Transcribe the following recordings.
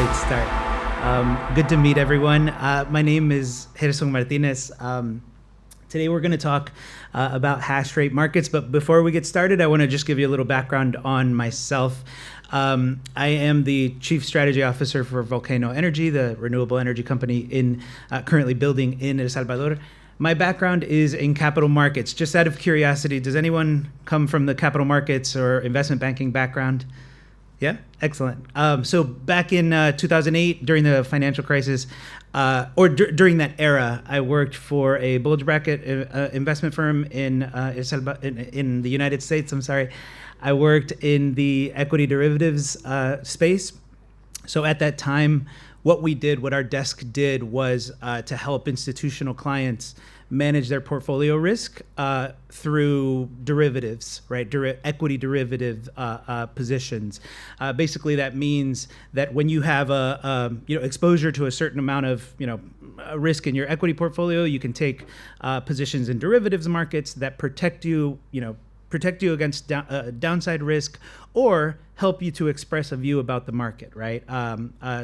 great start. Good to meet everyone. My name is Gerson Martinez. Today we're going to talk about hash rate markets, but before we get started, I want to just give you a little background on myself. I am the Chief Strategy Officer for Lugano Energy, the renewable energy company currently building in El Salvador. My background is in capital markets. Just out of curiosity, does anyone come from the capital markets or investment banking background? Yeah, excellent. So back in 2008, during the financial crisis, during that era, I worked for a bulge bracket investment firm in the United States. I worked in the equity derivatives space. So at that time, what our desk did was to help institutional clients manage their portfolio risk through derivatives, right? Equity derivative positions. Basically, that means that when you have exposure to a certain amount of risk in your equity portfolio, you can take positions in derivatives markets that protect you against downside risk, or help you to express a view about the market, right?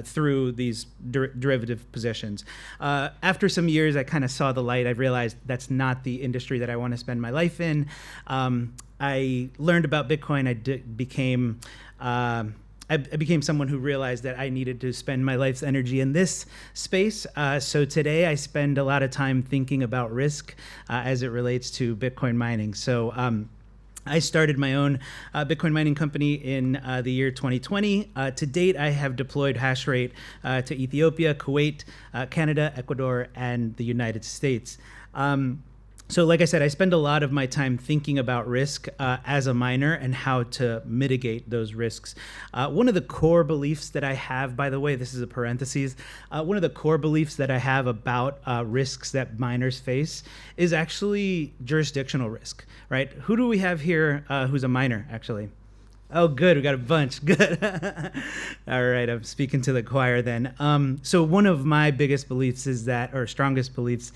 Through these derivative positions. After some years, I kind of saw the light. I realized that's not the industry that I want to spend my life in. I learned about Bitcoin. I became someone who realized that I needed to spend my life's energy in this space. So today I spend a lot of time thinking about risk as it relates to Bitcoin mining. So I started my own Bitcoin mining company in the year 2020. To date, I have deployed Hashrate to Ethiopia, Kuwait, Canada, Ecuador, and the United States. So like I said, I spend a lot of my time thinking about risk as a miner and how to mitigate those risks. One of the core beliefs that I have, by the way, this is a parenthesis, one of the core beliefs that I have about risks that miners face is actually jurisdictional risk, right? Who do we have here who's a miner, actually? Oh, good. We got a bunch. Good. All right. I'm speaking to the choir then. So one of my biggest beliefs strongest beliefs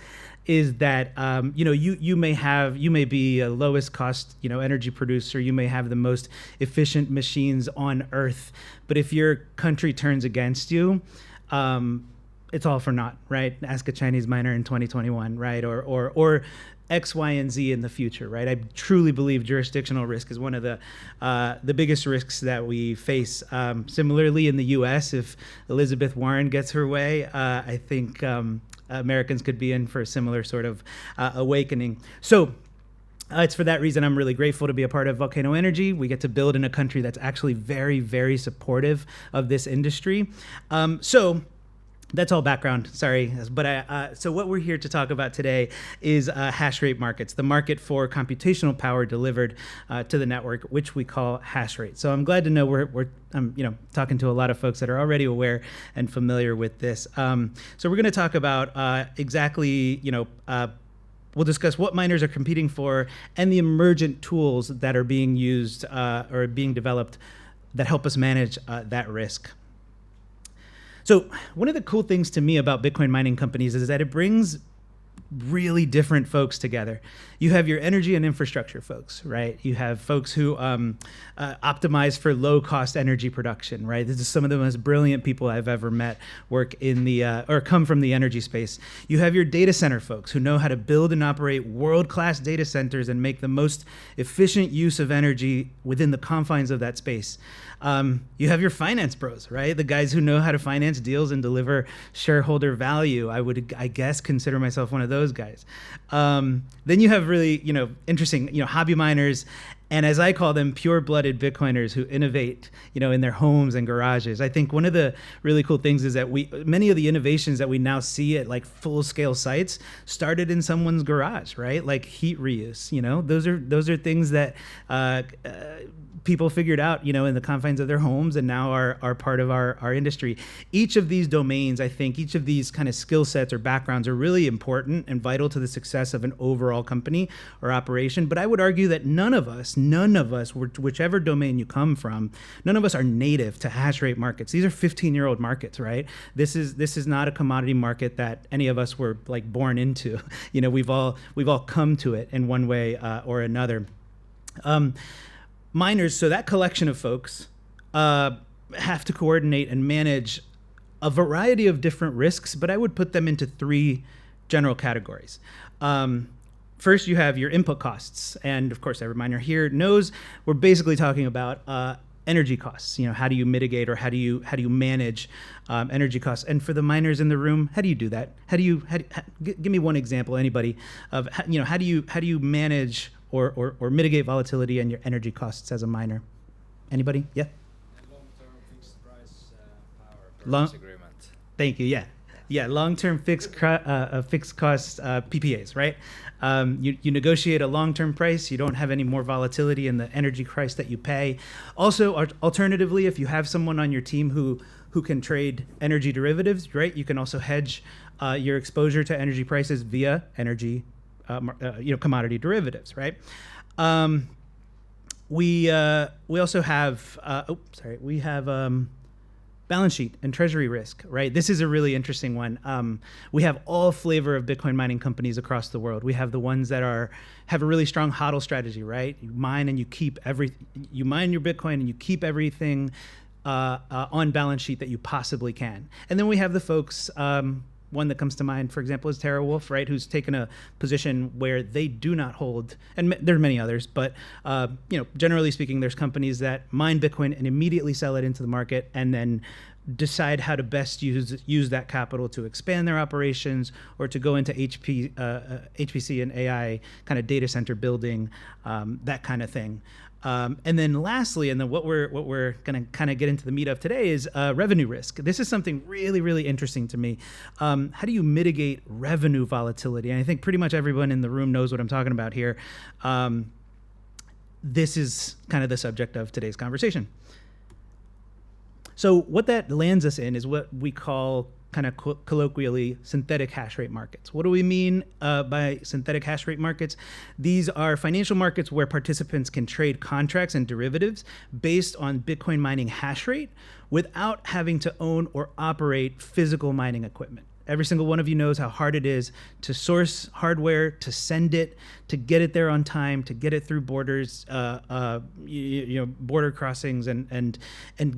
is that you may be a lowest cost energy producer, you may have the most efficient machines on earth, but if your country turns against you, it's all for naught, right? Ask a Chinese miner in 2021, right? Or X, Y, and Z in the future, right? I truly believe jurisdictional risk is one of the biggest risks that we face. Similarly, in the U.S., if Elizabeth Warren gets her way, I think Americans could be in for a similar sort of awakening. So it's for that reason I'm really grateful to be a part of Lugano Energy. We get to build in a country that's actually very, very supportive of this industry. So that's all background, sorry. But so what we're here to talk about today is hash rate markets, the market for computational power delivered to the network, which we call hash rate. So I'm glad to know I'm talking to a lot of folks that are already aware and familiar with this. So we're going to talk about we'll discuss what miners are competing for and the emergent tools that are being used or being developed that help us manage that risk. So one of the cool things to me about Bitcoin mining companies is that it brings really different folks together. You have your energy and infrastructure folks, right? You have folks who optimize for low cost energy production, right? This is some of the most brilliant people I've ever met work in or come from the energy space. You have your data center folks who know how to build and operate world-class data centers and make the most efficient use of energy within the confines of that space. You have your finance bros, right? The guys who know how to finance deals and deliver shareholder value. I guess, consider myself one of those guys. Then you have really, interesting, hobby miners, and as I call them, pure-blooded Bitcoiners who innovate, in their homes and garages. I think one of the really cool things is that many of the innovations that we now see at like full-scale sites started in someone's garage, right? Like heat reuse, those are things that people figured out, in the confines of their homes and now are part of our industry. Each of these domains, I think, each of these kind of skill sets or backgrounds are really important and vital to the success of an overall company or operation. But I would argue that none of us, whichever domain you come from, none of us are native to hash rate markets. These are 15-year-old markets, right? This is not a commodity market that any of us were like born into. We've all come to it in one way or another. Miners, so that collection of folks have to coordinate and manage a variety of different risks, but I would put them into three general categories. First, you have your input costs, and of course, every miner here knows we're basically talking about energy costs. How do you mitigate or how do you manage energy costs? And for the miners in the room, how do you do that? Give me one example, anybody, of how do you manage or mitigate volatility and your energy costs as a miner? Anybody? Yeah. Long-term fixed price power purchase agreement. Thank you. Yeah. Long-term fixed cost PPAs, right? You negotiate a long-term price. You don't have any more volatility in the energy price that you pay. Also, alternatively, if you have someone on your team who can trade energy derivatives, right? You can also hedge your exposure to energy prices via energy, commodity derivatives, right? We also have we have balance sheet and treasury risk, right? This is a really interesting one. We have all flavor of Bitcoin mining companies across the world. We have the ones that have a really strong HODL strategy, right? You mine and you mine your Bitcoin and you keep everything on balance sheet that you possibly can. And then we have the folks. One that comes to mind, for example, is TeraWulf, right? Who's taken a position where they do not hold, and there are many others, but generally speaking, there's companies that mine Bitcoin and immediately sell it into the market, and then decide how to best use that capital to expand their operations or to go into HPC and AI kind of data center building, that kind of thing. And then lastly, and then what we're going to kind of get into the meat of today is revenue risk. This is something really, really interesting to me. How do you mitigate revenue volatility? And I think pretty much everyone in the room knows what I'm talking about here. This is kind of the subject of today's conversation. So what that lands us in is what we call kind of colloquially synthetic hash rate markets. What do we mean by synthetic hash rate markets? These are financial markets where participants can trade contracts and derivatives based on Bitcoin mining hash rate without having to own or operate physical mining equipment. Every single one of you knows how hard it is to source hardware, to send it, to get it there on time, to get it through borders, border crossings, and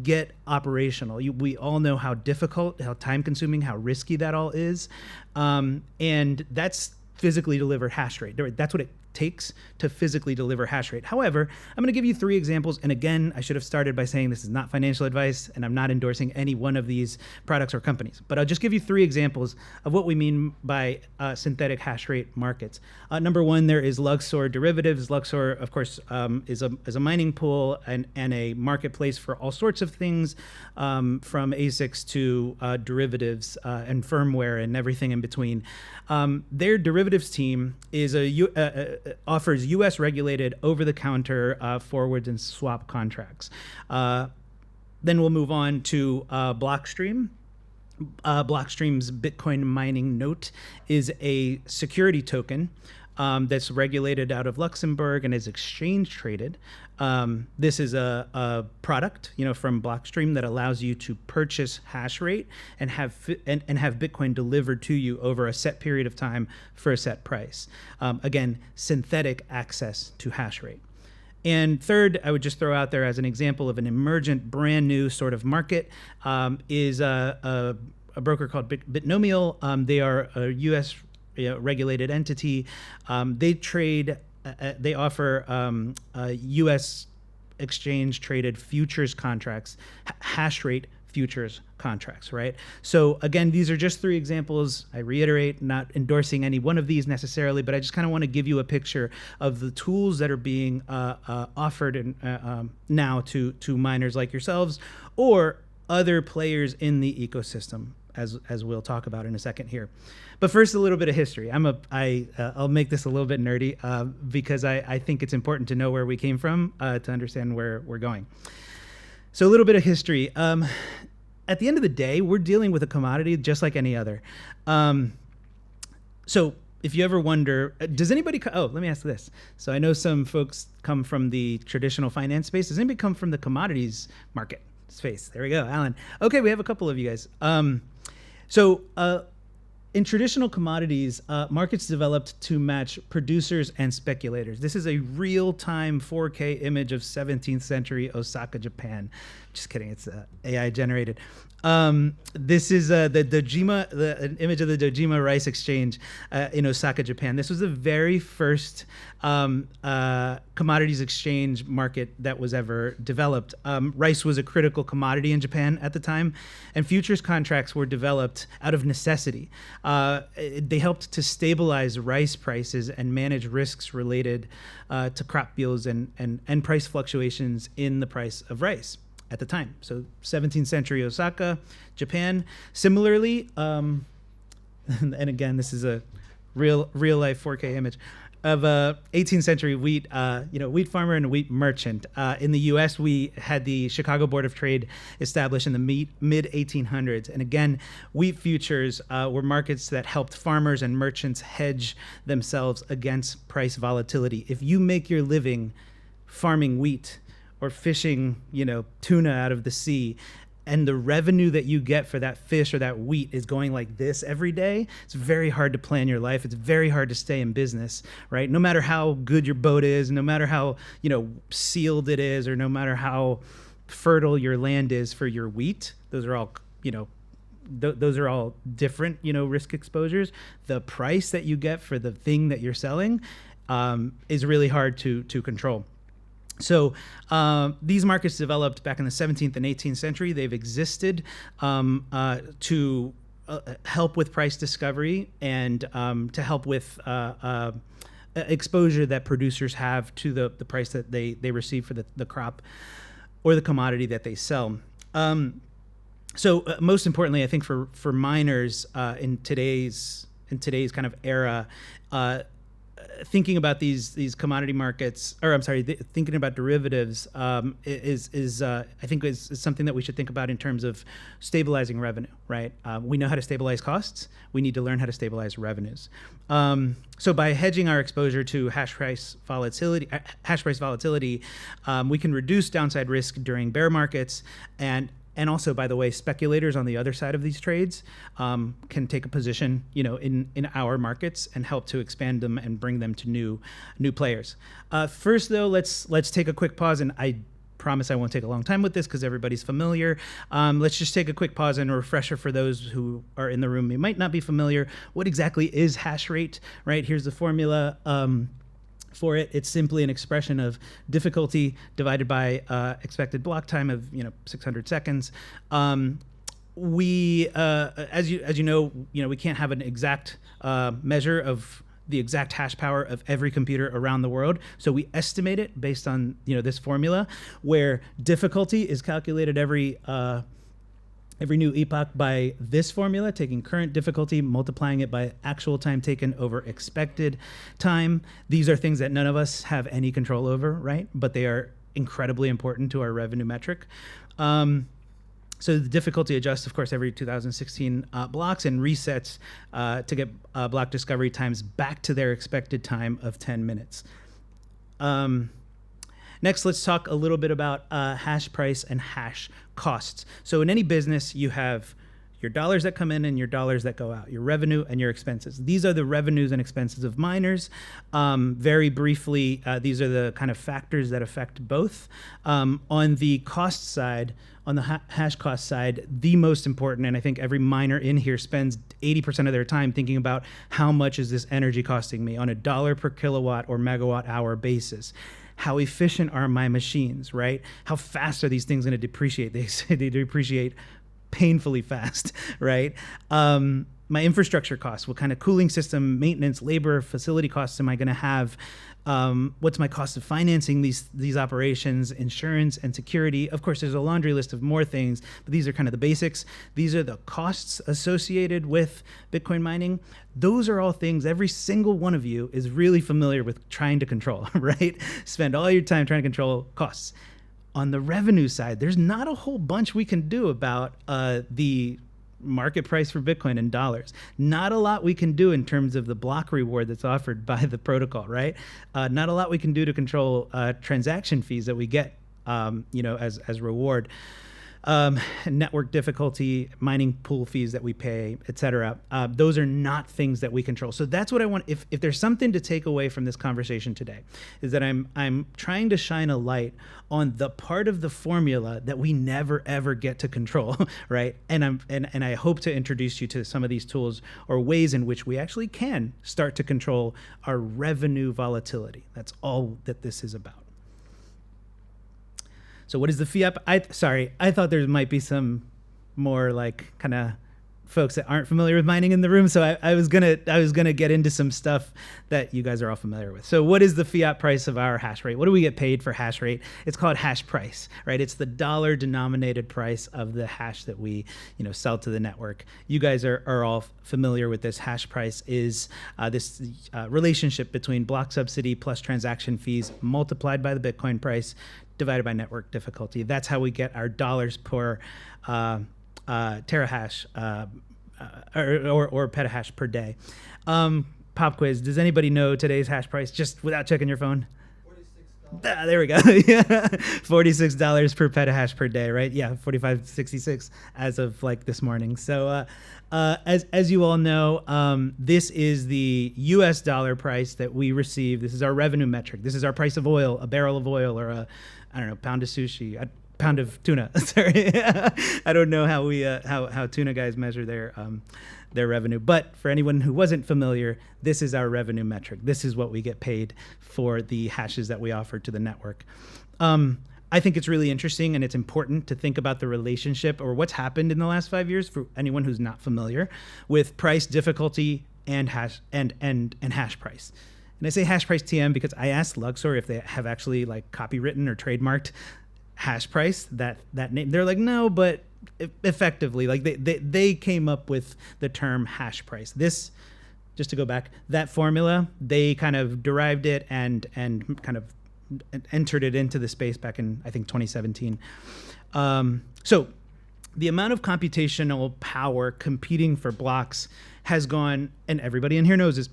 get operational. We all know how difficult, how time-consuming, how risky that all is, and that's physically delivered hash rate. That's what it takes to physically deliver hash rate. However, I'm going to give you three examples. And again, I should have started by saying this is not financial advice, and I'm not endorsing any one of these products or companies. But I'll just give you three examples of what we mean by synthetic hash rate markets. Number one, there is Luxor derivatives. Luxor, of course, is a mining pool and a marketplace for all sorts of things, from ASICs to derivatives and firmware and everything in between. Their derivatives team is offers U.S. regulated over-the-counter forwards and swap contracts. Then we'll move on to Blockstream. Blockstream's Bitcoin mining note is a security token that's regulated out of Luxembourg and is exchange traded. This is a product, from Blockstream that allows you to purchase hash rate and have Bitcoin delivered to you over a set period of time for a set price. Again, synthetic access to hash rate. And third, I would just throw out there as an example of an emergent, brand new sort of market is a broker called Bitnomial. They are a U.S. regulated entity. They offer U.S. exchange traded futures contracts, hash rate futures contracts, right? So again, these are just three examples. I reiterate, not endorsing any one of these necessarily, but I just kind of want to give you a picture of the tools that are being offered now to miners like yourselves or other players in the ecosystem, as we'll talk about in a second here. But first, a little bit of history. I'll make this a little bit nerdy because I think it's important to know where we came from to understand where we're going. So a little bit of history. At the end of the day, we're dealing with a commodity just like any other. So if you ever wonder, does anybody, let me ask this. So I know some folks come from the traditional finance space. Does anybody come from the commodities market space? There we go, Alan. Okay, we have a couple of you guys. In traditional commodities, markets developed to match producers and speculators. This is a real-time 4K image of 17th century Osaka, Japan. Just kidding, it's AI generated. This is the Dojima, an image of the Dojima Rice Exchange in Osaka, Japan. This was the very first commodities exchange market that was ever developed. Rice was a critical commodity in Japan at the time, and futures contracts were developed out of necessity. They helped to stabilize rice prices and manage risks related to crop yields and price fluctuations in the price of rice at the time. So 17th century Osaka, Japan. Similarly, and again, this is a real life 4K image of a 18th century wheat, wheat farmer and a wheat merchant. In the U.S., we had the Chicago Board of Trade established in the mid 1800s. And again, wheat futures were markets that helped farmers and merchants hedge themselves against price volatility. If you make your living farming wheat or fishing, tuna out of the sea, and the revenue that you get for that fish or that wheat is going like this every day, it's very hard to plan your life. It's very hard to stay in business, right? No matter how good your boat is, no matter how, sealed it is, or no matter how fertile your land is for your wheat, those are all, those are all different, risk exposures. The price that you get for the thing that you're selling is really hard to control. So these markets developed back in the 17th and 18th century. They've existed to help with price discovery and to help with exposure that producers have to the price that they receive for the crop or the commodity that they sell. So most importantly, I think for miners in today's kind of era, thinking about these commodity markets, thinking about derivatives is I think is something that we should think about in terms of stabilizing revenue, right? We know how to stabilize costs. We need to learn how to stabilize revenues. So by hedging our exposure to hash price volatility, we can reduce downside risk during bear markets. And also, by the way, speculators on the other side of these trades can take a position, in our markets and help to expand them and bring them to new players. First, though, let's take a quick pause, and I promise I won't take a long time with this because everybody's familiar. Let's just take a quick pause and a refresher for those who are in the room who might not be familiar. What exactly is hash rate? Right? Here's the formula. For it, it's simply an expression of difficulty divided by expected block time of 600 seconds. We, as you know, we can't have an exact measure of the exact hash power of every computer around the world, so we estimate it based on this formula, where difficulty is calculated every new epoch by this formula, taking current difficulty, multiplying it by actual time taken over expected time. These are things that none of us have any control over, right? But they are incredibly important to our revenue metric. So the difficulty adjusts, of course, every 2016 blocks and resets to get block discovery times back to their expected time of 10 minutes. Next, let's talk a little bit about hash price and hash costs. So in any business, you have your dollars that come in and your dollars that go out, your revenue and your expenses. These are the revenues and expenses of miners. Very briefly, these are the kind of factors that affect both. On the cost side, on the hash cost side, the most important, and I think every miner in here spends 80% of their time thinking about how much is this energy costing me on a dollar per kilowatt or megawatt hour basis. How efficient are my machines, right? How fast are these things going to depreciate? They say they depreciate painfully fast, right? My infrastructure costs, what kind of cooling system, maintenance, labor, facility costs am I going to have? What's my cost of financing these operations, insurance and security? Of course, there's a laundry list of more things, but these are kind of the basics. These are the costs associated with Bitcoin mining. Those are all things every single one of you is really familiar with trying to control, right? Spend all your time trying to control costs. On the revenue side, there's not a whole bunch we can do about the market price for Bitcoin in dollars. Not a lot we can do in terms of the block reward that's offered by the protocol, right? Not a lot we can do to control transaction fees that we get, as reward. network difficulty, mining pool fees that we pay, et cetera. Those are not things that we control. So that's what I want. If there's something to take away from this conversation today, is that I'm trying to shine a light on the part of the formula that we never ever get to control, right? And I hope to introduce you to some of these tools or ways in which we actually can start to control our revenue volatility. That's all that this is about. So what is the fiat? I thought there might be some more like kind of folks that aren't familiar with mining in the room. So I was gonna get into some stuff that you guys are all familiar with. So what is the fiat price of our hash rate? What do we get paid for hash rate? It's called hash price, right? It's the dollar denominated price of the hash that we sell to the network. You guys are all familiar with this. Hash price is this relationship between block subsidy plus transaction fees multiplied by the Bitcoin price divided by network difficulty. That's how we get our dollars per terahash or petahash per day. Pop quiz. Does anybody know today's hash price just without checking your phone? $46. There we go. Yeah, $46 per petahash per day, right? Yeah, 45.66 as of like this morning. So as you all know, this is the U.S. dollar price that we receive. This is our revenue metric. This is our price of oil, a barrel of oil, or a pound of sushi. Pound of tuna. Sorry, I don't know how we how tuna guys measure their revenue. But for anyone who wasn't familiar, this is our revenue metric. This is what we get paid for the hashes that we offer to the network. I think it's really interesting and it's important to think about the relationship or what's happened in the last 5 years for anyone who's not familiar with price difficulty and hash and hash price. And I say hash price TM because I asked Luxor if they have actually like copywritten or trademarked hash price, that name. They're like, no, but effectively, like they came up with the term hash price. This, just to go back, that formula, they kind of derived it and kind of entered it into the space back in, I think, 2017. So the amount of computational power competing for blocks has gone, and everybody in here knows this,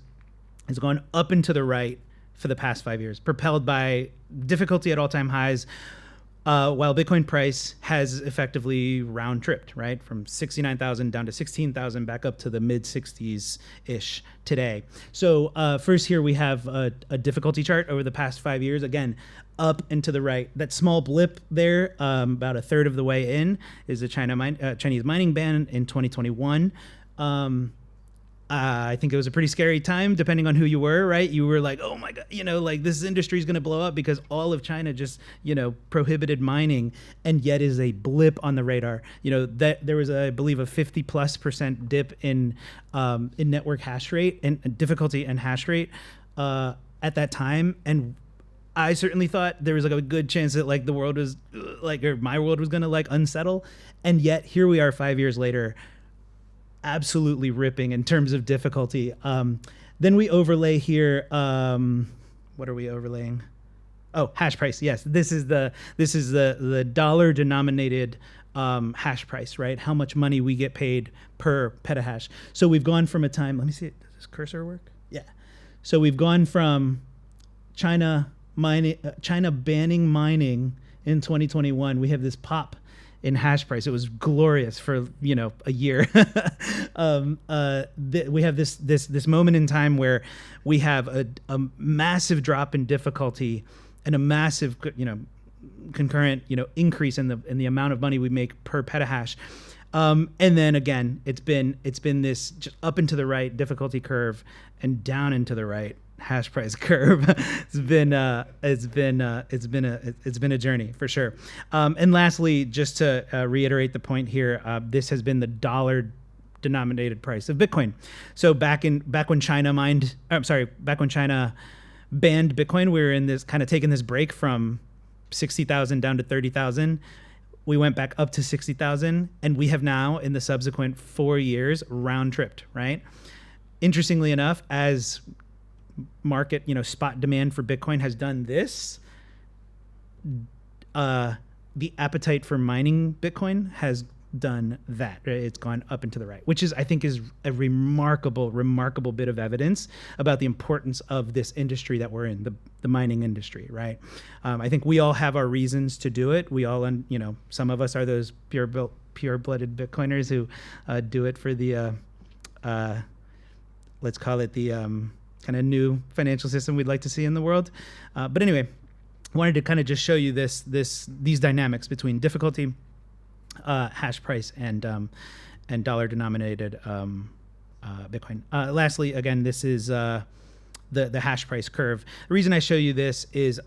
has gone up and to the right for the past 5 years, propelled by difficulty at all-time highs, while Bitcoin price has effectively round-tripped, right? From 69,000 down to 16,000, back up to the mid-60s-ish today. So first here we have a difficulty chart over the past 5 years. Again, up and to the right. That small blip there, about a third of the way in, is the Chinese mining ban in 2021. I think it was a pretty scary time, depending on who you were, right? You were like, oh my God, like this industry is going to blow up because all of China just, prohibited mining, and yet is a blip on the radar. That there was, I believe, a 50+% dip in network hash rate and difficulty and hash rate at that time. And I certainly thought there was like a good chance that like the world was like, or my world was going to like unsettle. And yet here we are 5 years later, absolutely ripping in terms of difficulty. Then we overlay here. What are we overlaying? Oh, hash price. Yes, this is the dollar denominated hash price, right? How much money we get paid per petahash. So we've gone from a time. Let me see. Does this cursor work? Yeah. So we've gone from China banning mining in 2021. We have this pop in hash price. It was glorious for a year. We have this moment in time where we have a massive drop in difficulty and a massive concurrent increase in the amount of money we make per petahash. And then again, it's been this just up and to the right difficulty curve and down and to the right hash price curve. It's been a journey for sure. And lastly, just to reiterate the point here, this has been the dollar denominated price of Bitcoin. So back when China banned Bitcoin, we were in this kind of taking this break from 60,000 down to 30,000. We went back up to 60,000, and we have now in the subsequent 4 years round tripped, right? Interestingly enough, as market, spot demand for Bitcoin has done this, the appetite for mining Bitcoin has done that. Right? It's gone up and to the right, which is, I think, is a remarkable bit of evidence about the importance of this industry that we're in, the mining industry, right? I think we all have our reasons to do it. We all, some of us are those pure-blooded Bitcoiners who do it for the, let's call it the kind of new financial system we'd like to see in the world. But anyway, I wanted to kind of just show you these dynamics between difficulty, hash price, and dollar-denominated Bitcoin. Lastly, again, this is the hash price curve. The reason I show you this is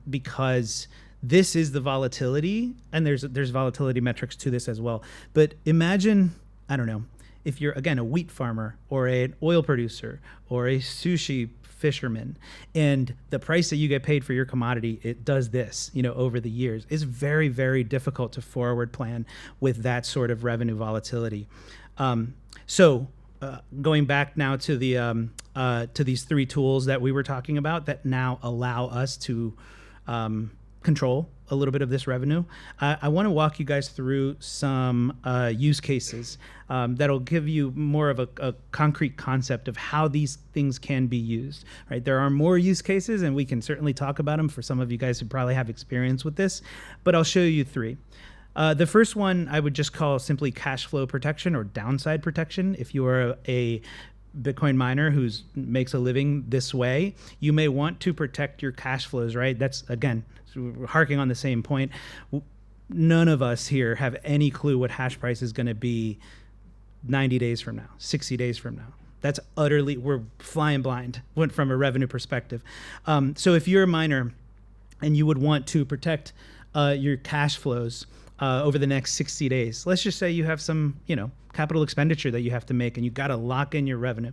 because this is the volatility, and there's volatility metrics to this as well. But imagine, I don't know, if you're, again, a wheat farmer or an oil producer or a sushi fisherman, and the price that you get paid for your commodity, it does this, over the years. It's very, very difficult to forward plan with that sort of revenue volatility. So going back now to to these three tools that we were talking about that now allow us to control a little bit of this revenue, I want to walk you guys through some use cases that'll give you more of a concrete concept of how these things can be used. Right? There are more use cases, and we can certainly talk about them for some of you guys who probably have experience with this, but I'll show you three. The first one I would just call simply cash flow protection or downside protection. If you are a Bitcoin miner who makes a living this way, you may want to protect your cash flows, right? That's, again, harking on the same point. None of us here have any clue what hash price is going to be 90 days from now, 60 days from now. That's utterly, we're flying blind from a revenue perspective. So if you're a miner and you would want to protect your cash flows over the next 60 days, let's just say you have some, capital expenditure that you have to make and you got to lock in your revenue.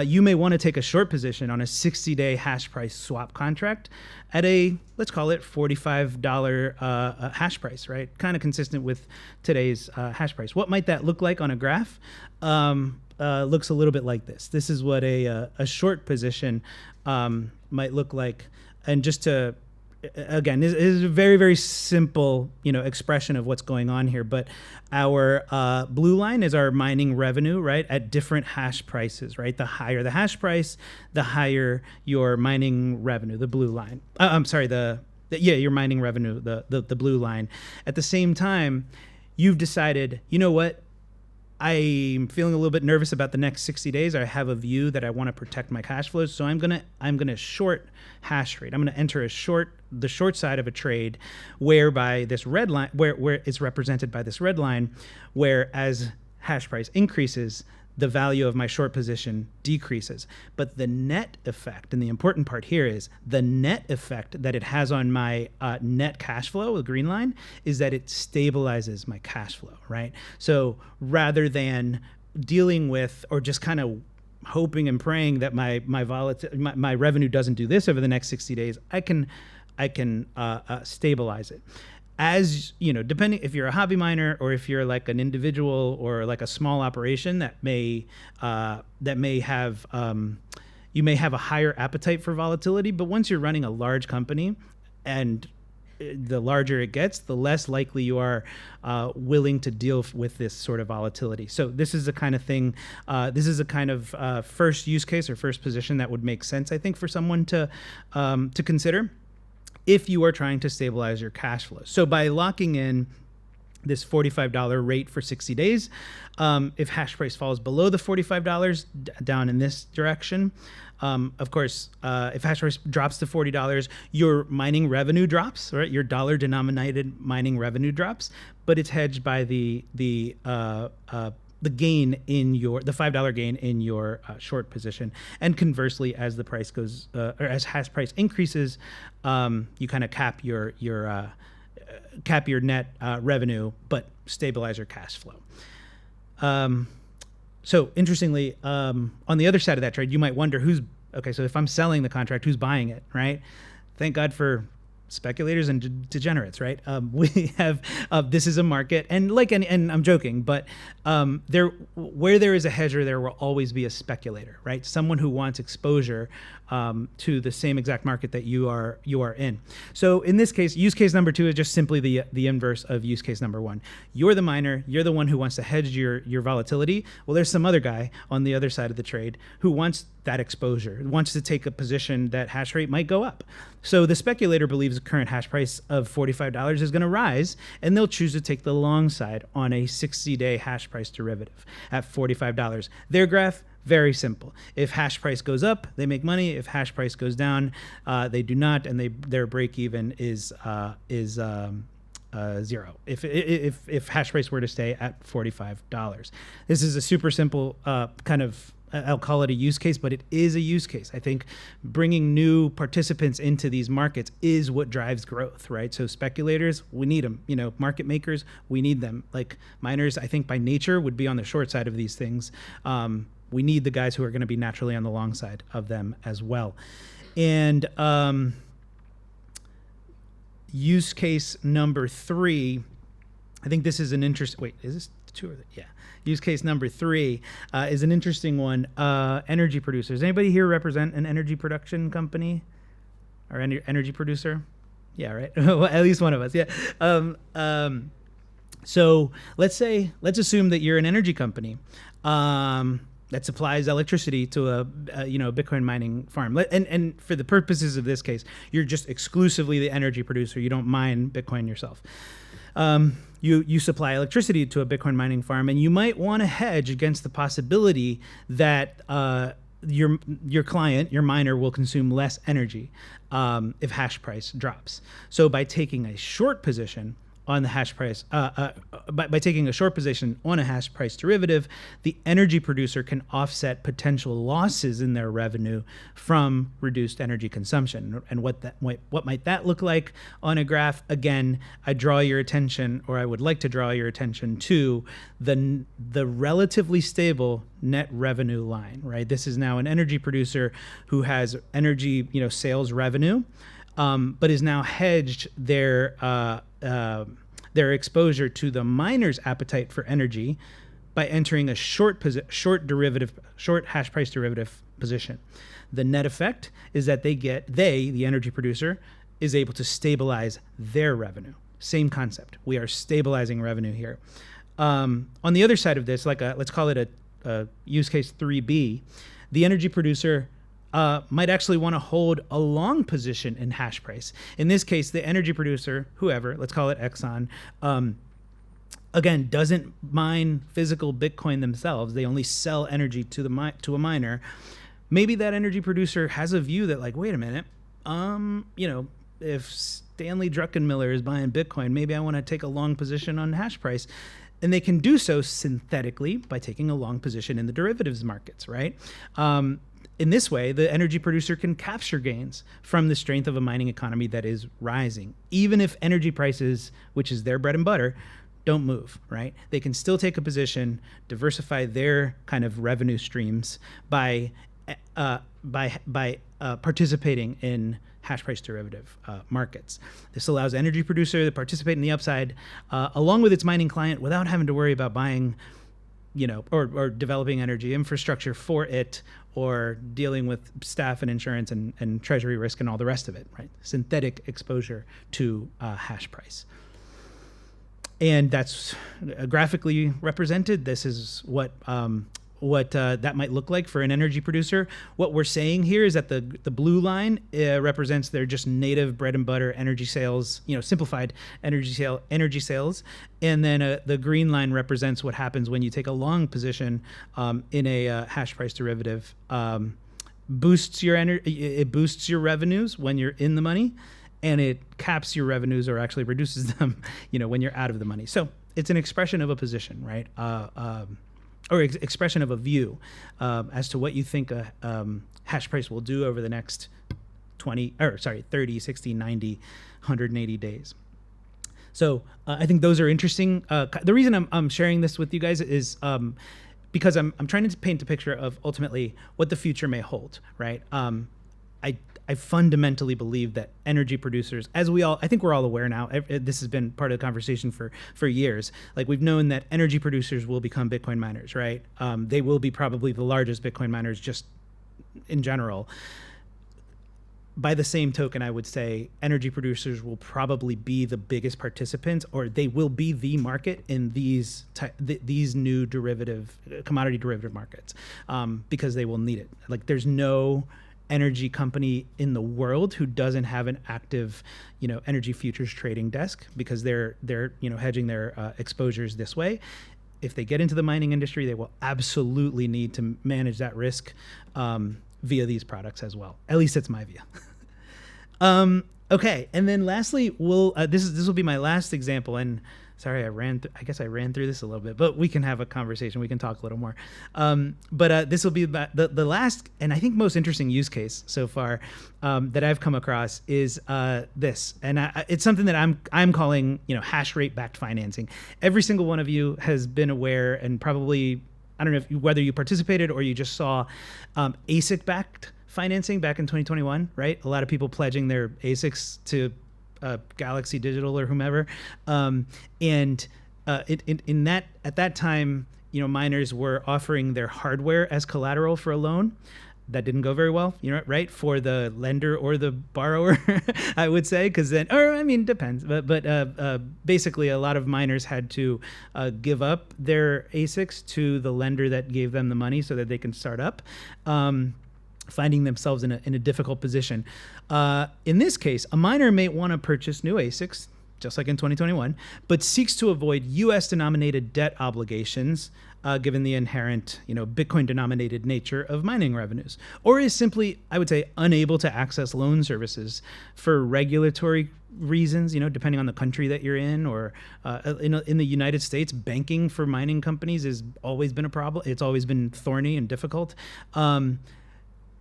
You may want to take a short position on a 60-day hash price swap contract at a, let's call it $45 hash price, right? Kind of consistent with today's hash price. What might that look like on a graph? Looks a little bit like this. This is what a short position might look like. And just to, again, this is a very, very simple, expression of what's going on here. But our blue line is our mining revenue, right, at different hash prices, right? The higher the hash price, the higher your mining revenue, the blue line. I'm sorry, your mining revenue, the blue line. At the same time, you've decided, you know what? I'm feeling a little bit nervous about the next 60 days. I have a view that I want to protect my cash flows, so I'm gonna short Hashrate. I'm gonna enter the short side of a trade, whereby this red line, where it's represented by this red line, where as hash price increases, the value of my short position decreases. But the net effect, and the important part here is the net effect that it has on my net cash flow, the green line, is that it stabilizes my cash flow, right? So rather than dealing with or just kind of hoping and praying that my revenue doesn't do this over the next 60 days, I can stabilize it. As depending if you're a hobby miner or if you're like an individual or like a small operation that may have you may have a higher appetite for volatility. But once you're running a large company, and the larger it gets, the less likely you are willing to deal with this sort of volatility. So this is the kind of thing. This is a kind of first use case or first position that would make sense, I think, for someone to consider if you are trying to stabilize your cash flows. So by locking in this $45 rate for 60 days, if hash price falls below the $45 down in this direction, of course, if hash price drops to $40, your mining revenue drops, right? Your dollar-denominated mining revenue drops, but it's hedged by the gain in the $5 gain in your short position. And conversely, as the price goes, or as hash price increases, you kind of cap your net revenue, but stabilize your cash flow. So interestingly, on the other side of that trade, you might wonder so if I'm selling the contract, who's buying it, right? Thank God for speculators and degenerates, right? We have this is a market, and I'm joking, but where there is a hedger, there will always be a speculator, right? Someone who wants exposure to the same exact market that you are in. So in this case, use case number 2 is just simply the inverse of use case number 1. You're the miner. You're the one who wants to hedge your volatility. Well, there's some other guy on the other side of the trade who wants that exposure, wants to take a position that hash rate might go up. So the speculator believes the current hash price of $45 is going to rise, and they'll choose to take the long side on a 60-day hash price derivative at $45. Their graph, very simple. If hash price goes up, they make money. If hash price goes down, they do not, and their break even is 0. If hash price were to stay at $45, this is a super simple kind of, I'll call it a use case, but it is a use case. I think bringing new participants into these markets is what drives growth, right? So speculators, we need them. Market makers, we need them. Like miners, I think by nature would be on the short side of these things. We need the guys who are going to be naturally on the long side of them as well. And use case number 3, I think this is an interesting, wait, is this 2 or yeah. Use case number 3 is an interesting one. Energy producers. Anybody here represent an energy production company or energy producer? Yeah, right. Well, at least one of us. Yeah. So let's assume that you're an energy company that supplies electricity to a Bitcoin mining farm. And for the purposes of this case, you're just exclusively the energy producer. You don't mine Bitcoin yourself. You supply electricity to a Bitcoin mining farm, and you might want to hedge against the possibility that your client, your miner, will consume less energy if hash price drops. So by taking a short position on the hash price, by taking a short position on a hash price derivative, the energy producer can offset potential losses in their revenue from reduced energy consumption. And what might that look like on a graph? Again, I would like to draw your attention to the relatively stable net revenue line, right? This is now an energy producer who has energy, sales revenue, but is now hedged their exposure to the miner's appetite for energy by entering a short hash price derivative position. The net effect is that the energy producer, is able to stabilize their revenue. Same concept. We are stabilizing revenue here. On the other side of this, let's call it a use case 3B, the energy producer might actually want to hold a long position in hash price. In this case, the energy producer, whoever, let's call it Exxon, again, doesn't mine physical Bitcoin themselves. They only sell energy to a miner. Maybe that energy producer has a view that, like, wait a minute, if Stanley Druckenmiller is buying Bitcoin, maybe I want to take a long position on hash price. And they can do so synthetically by taking a long position in the derivatives markets, right? In this way, the energy producer can capture gains from the strength of a mining economy that is rising, even if energy prices, which is their bread and butter, don't move, right? They can still take a position, diversify their kind of revenue streams by participating in hash price derivative markets. This allows energy producer to participate in the upside along with its mining client without having to worry about buying, or developing energy infrastructure for it, or dealing with staff and insurance and treasury risk and all the rest of it, right? Synthetic exposure to hash price. And that's graphically represented. This is what that might look like for an energy producer. What we're saying here is that the blue line represents their just native bread and butter energy sales, simplified energy sales, and then the green line represents what happens when you take a long position in a hash price derivative. Boosts your revenues when you're in the money, and it caps your revenues or actually reduces them, when you're out of the money. So it's an expression of a position, right? Or expression of a view as to what you think a hash price will do over the next 30, 60, 90, 180 days. So I think those are interesting. The reason I'm sharing this with you guys is because I'm trying to paint a picture of ultimately what the future may hold, right? I fundamentally believe that energy producers, I think we're all aware now, this has been part of the conversation for years. Like, we've known that energy producers will become Bitcoin miners, right? They will be probably the largest Bitcoin miners just in general. by the same token, I would say energy producers will probably be the biggest participants, or they will be the market in these new commodity derivative markets, because they will need it. Like, there's no energy company in the world who doesn't have an active, energy futures trading desk, because they're hedging their exposures this way. If they get into the mining industry, they will absolutely need to manage that risk via these products as well. At least it's my view. Okay, and then lastly, this will be my last example. And sorry, I guess I ran through this a little bit, but we can have a conversation. We can talk a little more. But this will be about the last and I think most interesting use case so far that I've come across is this, and it's something that I'm calling hash rate backed financing. Every single one of you has been aware, and probably, I don't know whether you participated or you just saw ASIC backed financing back in 2021, right? A lot of people pledging their ASICs to Galaxy Digital or whomever, and at that time, miners were offering their hardware as collateral for a loan. That didn't go very well, right? For the lender or the borrower, I would say, because then, depends. But basically, a lot of miners had to give up their ASICs to the lender that gave them the money so that they can start up. Finding themselves in a difficult position. In this case, a miner may want to purchase new ASICs, just like in 2021, but seeks to avoid U.S.-denominated debt obligations, given the inherent, Bitcoin-denominated nature of mining revenues, or is simply, I would say, unable to access loan services for regulatory reasons, depending on the country that you're in, or in the United States, banking for mining companies has always been a problem. It's always been thorny and difficult.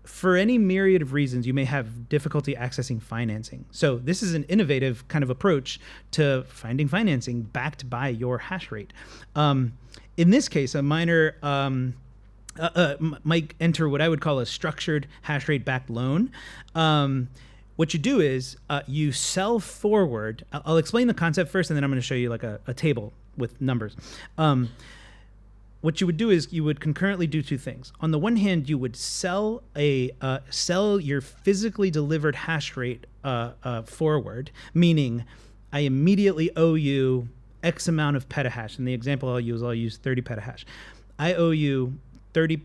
For any myriad of reasons, you may have difficulty accessing financing. So this is an innovative kind of approach to finding financing backed by your hash rate. In this case, a miner might enter what I would call a structured hash rate backed loan. What you do is you sell forward. I'll explain the concept first, and then I'm going to show you like a table with numbers. What you would do is you would concurrently do two things. On the one hand, you would sell your physically delivered hash rate forward, meaning I immediately owe you X amount of petahash. And the example I'll use 30 petahash. I owe you 30.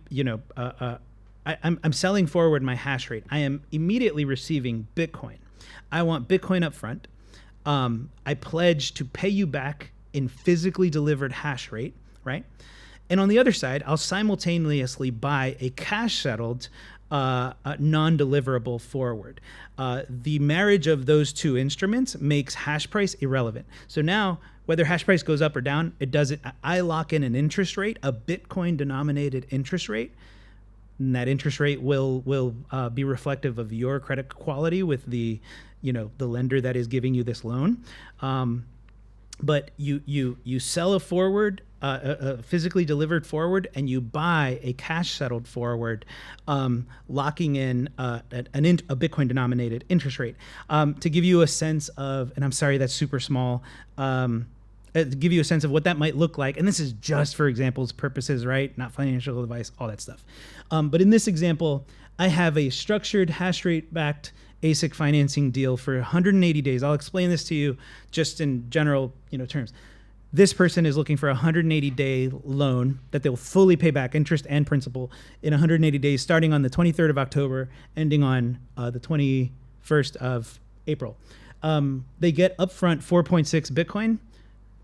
I'm selling forward my hash rate. I am immediately receiving Bitcoin. I want Bitcoin up front. I pledge to pay you back in physically delivered hash rate, right? And on the other side, I'll simultaneously buy a cash-settled non-deliverable forward. The marriage of those two instruments makes hash price irrelevant. So now, whether hash price goes up or down, it doesn't. I lock in an interest rate, a Bitcoin-denominated interest rate, and that interest rate will be reflective of your credit quality with the lender that is giving you this loan. But you sell a forward, a physically delivered forward, and you buy a cash settled forward, locking in a Bitcoin denominated interest rate. To give you a sense of, and I'm sorry that's super small, to give you a sense of what that might look like, and this is just for examples purposes, right? Not financial advice, all that stuff. But in this example, I have a structured hash rate backed ASIC financing deal for 180 days. I'll explain this to you just in general, terms. This person is looking for a 180-day loan that they'll fully pay back interest and principal in 180 days, starting on the 23rd of October, ending on the 21st of April. They get upfront 4.6 Bitcoin,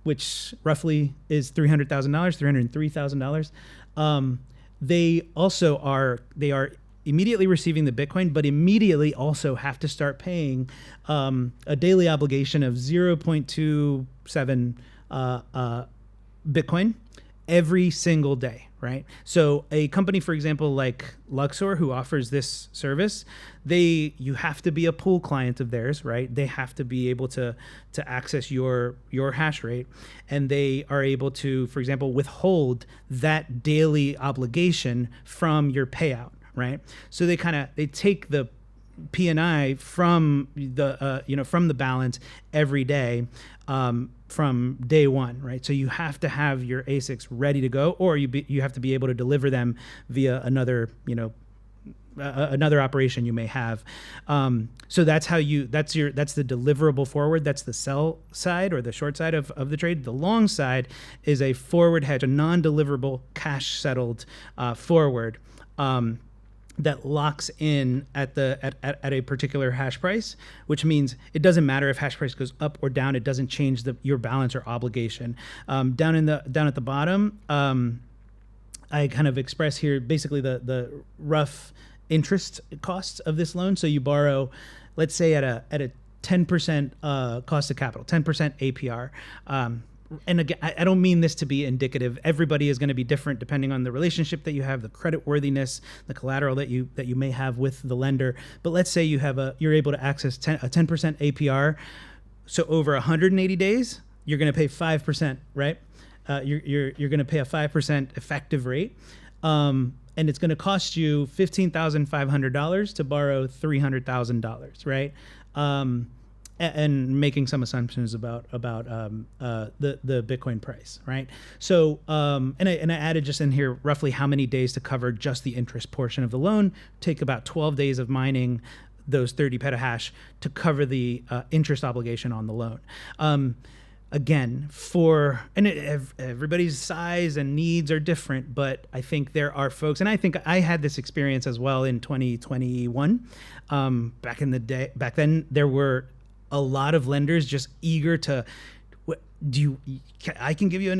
which roughly is $300,000, $303,000. They are immediately receiving the Bitcoin, but immediately also have to start paying a daily obligation of 0.27 Bitcoin every single day, right? So a company, for example, like Luxor, who offers this service, you have to be a pool client of theirs, right? They have to be able to access your hash rate, and they are able to, for example, withhold that daily obligation from your payout, right? So they take the P&I from the balance every day, from day one, right? So you have to have your ASICs ready to go, or you have to be able to deliver them via another another operation you may have. So that's the deliverable forward. That's the sell side or the short side of the trade. The long side is a forward hedge, a non-deliverable cash settled forward. That locks in at a particular hash price, which means it doesn't matter if hash price goes up or down. It doesn't change your balance or obligation. Down at the bottom, I kind of express here basically the rough interest costs of this loan. So you borrow, let's say at a 10% cost of capital, 10% APR. And again, I don't mean this to be indicative. Everybody is going to be different depending on the relationship that you have, the credit worthiness, the collateral that you may have with the lender. But let's say you're able to access a 10% APR. So over 180 days, you're going to pay 5%, right? You're going to pay a 5% effective rate. And it's going to cost you $15,500 to borrow $300,000, right? And making some assumptions about the Bitcoin price, right? So and I added just in here roughly how many days to cover just the interest portion of the loan. Take about 12 days of mining those 30 petahash to cover the interest obligation on the loan. Again, everybody's size and needs are different, but I think there are folks, and I think I had this experience as well in 2021. Back then, there were a lot of lenders just eager to. I can give you a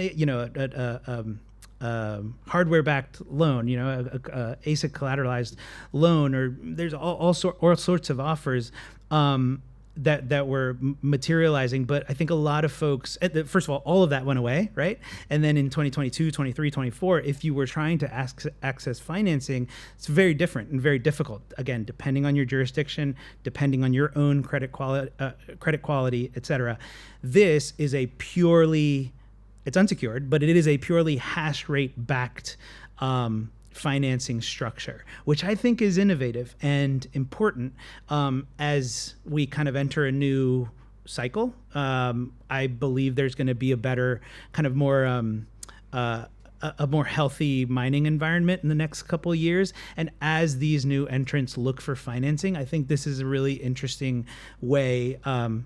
hardware-backed loan, a ASIC collateralized loan, or there's all sorts of offers. That were materializing, but I think a lot of folks, first of all of that went away, right? And then in 2022, 23, 24, if you were trying to access financing, it's very different and very difficult. Again, depending on your jurisdiction, depending on your own credit quality, et cetera. This is it's unsecured, but it is a purely hash rate backed financing structure, which I think is innovative and important as we kind of enter a new cycle. I believe there's going to be a better kind of more a more healthy mining environment in the next couple of years. And as these new entrants look for financing, I think this is a really interesting way to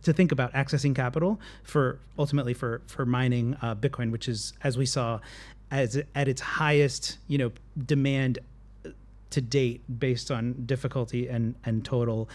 think about accessing capital for mining Bitcoin, which is, as we saw, at its highest, demand to date based on difficulty and total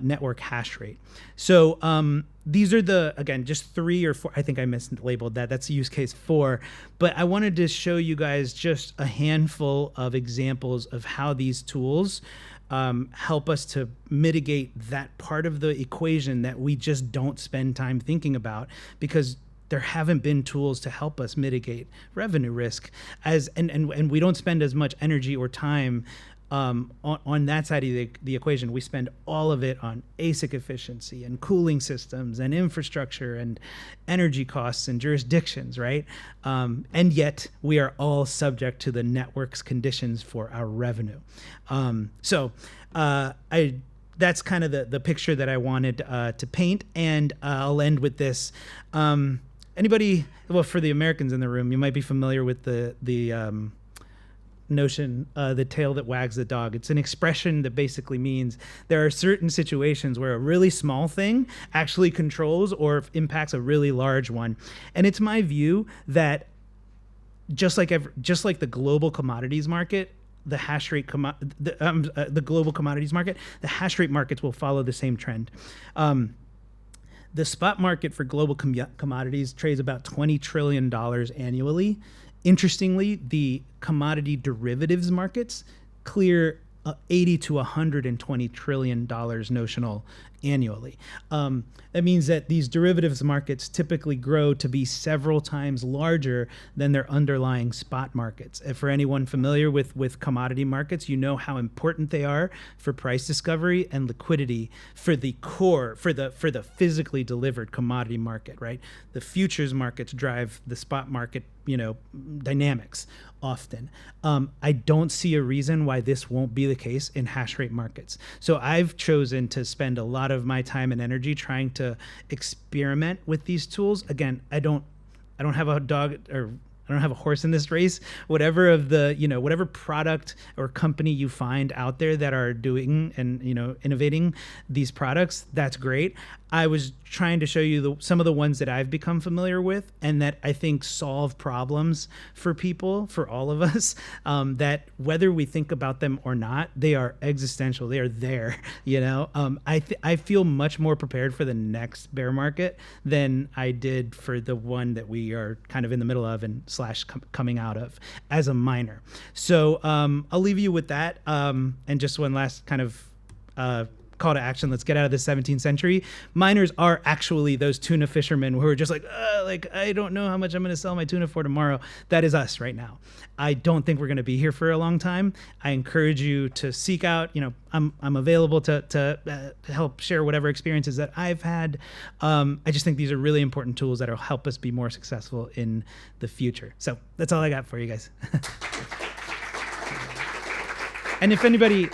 network hash rate. So these are again, just 3 or 4, I think I mislabeled that. That's use case 4. But I wanted to show you guys just a handful of examples of how these tools help us to mitigate that part of the equation that we just don't spend time thinking about, because there haven't been tools to help us mitigate revenue risk and we don't spend as much energy or time on that side of the equation. We spend all of it on ASIC efficiency and cooling systems and infrastructure and energy costs and jurisdictions, right? And yet we are all subject to the network's conditions for our revenue. That's kind of the picture that I wanted to paint, and I'll end with this. Anybody, well, for the Americans in the room, you might be familiar with the notion, the tail that wags the dog. It's an expression that basically means there are certain situations where a really small thing actually controls or impacts a really large one. And it's my view that just like the global commodities market, the hash rate the global commodities market, the hash rate markets will follow the same trend. The spot market for global commodities trades about $20 trillion annually. Interestingly, the commodity derivatives markets clear $80 to $120 trillion notional annually. That means that these derivatives markets typically grow to be several times larger than their underlying spot markets. And for anyone familiar with commodity markets, you know how important they are for price discovery and liquidity for the core, for the physically delivered commodity market, right? The futures markets drive the spot market, dynamics often. I don't see a reason why this won't be the case in hash rate markets. So I've chosen to spend a lot of my time and energy trying to experiment with these tools. Again, I don't have a dog, or don't have a horse in this race. Whatever of the, whatever product or company you find out there that are doing and, innovating these products, that's great. I was trying to show you some of the ones that I've become familiar with and that I think solve problems for people, for all of us, that whether we think about them or not, they are existential. They are there, I feel much more prepared for the next bear market than I did for the one that we are kind of in the middle of and / coming out of as a miner. So I'll leave you with that. And just one last kind of call to action. Let's get out of the 17th century. Miners are actually those tuna fishermen who are just like I don't know how much I'm going to sell my tuna for tomorrow. That is us right now. I don't think we're going to be here for a long time. I encourage you to seek out, I'm available to help share whatever experiences that I've had. I just think these are really important tools that will help us be more successful in the future. So that's all I got for you guys. And if anybody,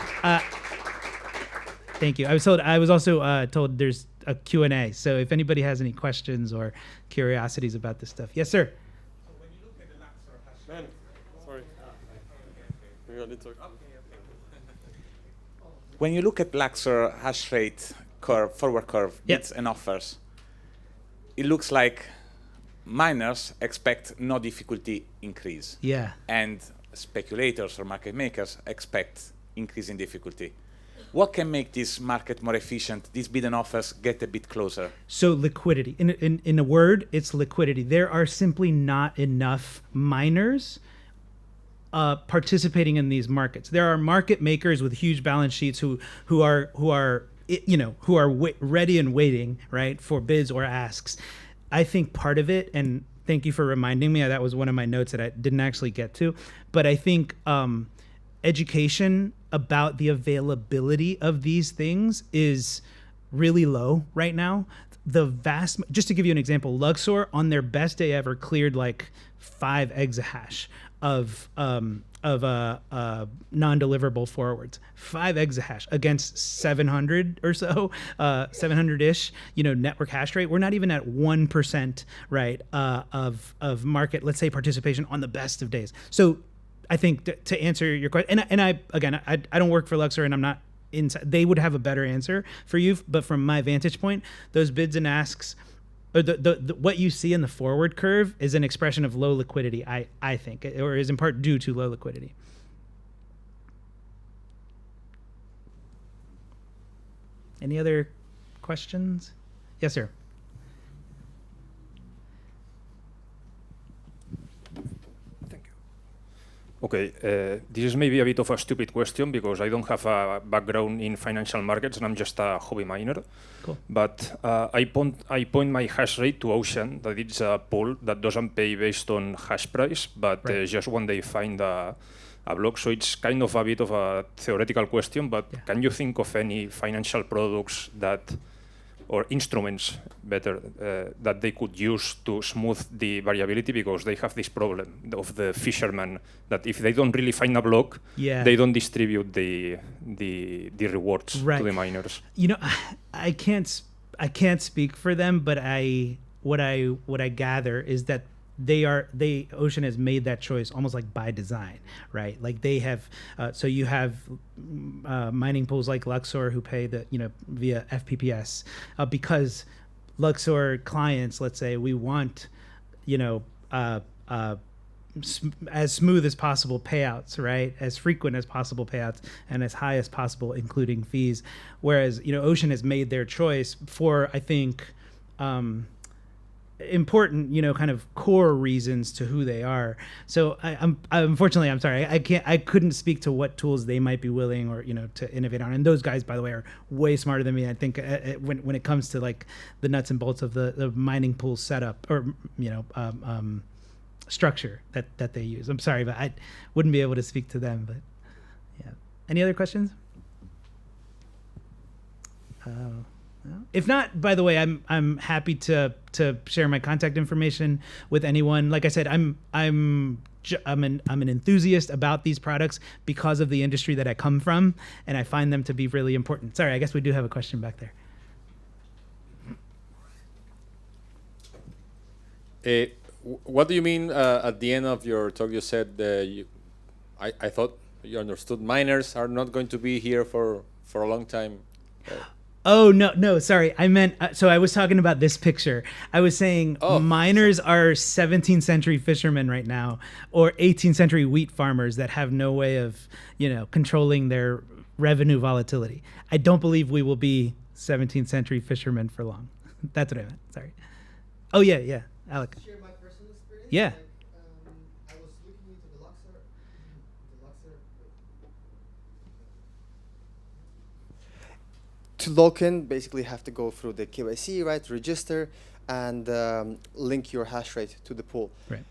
thank you. I was also told there's a Q&A. So if anybody has any questions or curiosities about this stuff. Yes, sir. So when you look at the Luxor Hashrate, sorry. When you look at Luxor Hashrate curve, forward curve, bids and offers, it looks like miners expect no difficulty increase. Yeah. And speculators or market makers expect increase in difficulty. What can make this market more efficient, these bid and offers get a bit closer? So liquidity. In a word, it's liquidity. There are simply not enough miners participating in these markets. There are market makers with huge balance sheets who are ready and waiting, right, for bids or asks. I think part of it, and thank you for reminding me, that was one of my notes that I didn't actually get to, but I think education about the availability of these things is really low right now. Just to give you an example, Luxor on their best day ever cleared like 5 exahash of non-deliverable forwards. 5 exahash against 700 or so, 700-ish, network hash rate. We're not even at 1%, right, of market, let's say, participation on the best of days. So I think to answer your question, and I don't work for Luxor and I'm not inside, they would have a better answer for you, but from my vantage point, those bids and asks, or the what you see in the forward curve is an expression of low liquidity, I think, or is in part due to low liquidity. Any other questions? Yes, sir. Okay, this is maybe a bit of a stupid question because I don't have a background in financial markets and I'm just a hobby miner. Cool. But I point my hash rate to Ocean, that it's a pool that doesn't pay based on hash price, but right. Just when they find a block. So it's kind of a bit of a theoretical question, but can you think of any financial products or instruments better, that they could use to smooth the variability, because they have this problem of the fishermen that if they don't really find a block, they don't distribute the rewards to the miners. I can't speak for them, but what I gather is that Ocean has made that choice almost like by design, right? Like they have, so you have mining pools like Luxor who pay via FPPS, because Luxor clients, let's say, we want, as smooth as possible payouts, right? As frequent as possible payouts and as high as possible, including fees. Whereas, Ocean has made their choice for, I think, important, kind of core reasons to who they are. So unfortunately, I'm sorry, I couldn't speak to what tools they might be willing or, to innovate on. And those guys, by the way, are way smarter than me. I think when it comes to like the nuts and bolts of the mining pool setup or, structure that they use. I'm sorry, but I wouldn't be able to speak to them, but yeah. Any other questions? If not, by the way, I'm happy to share my contact information with anyone. Like I said, I'm an enthusiast about these products because of the industry that I come from, and I find them to be really important. Sorry, I guess we do have a question back there. What do you mean at the end of your talk? You said I thought you understood miners are not going to be here for a long time. Oh, no, sorry. I meant, so I was talking about this picture. I was saying miners are 17th century fishermen right now, or 18th century wheat farmers that have no way of, controlling their revenue volatility. I don't believe we will be 17th century fishermen for long. That's what I meant. Sorry. Oh, yeah. Alec. Share my personal experience. Yeah. I was looking into the Luxor. To log in, basically have to go through the KYC, right? Register and link your hash rate to the pool. Right.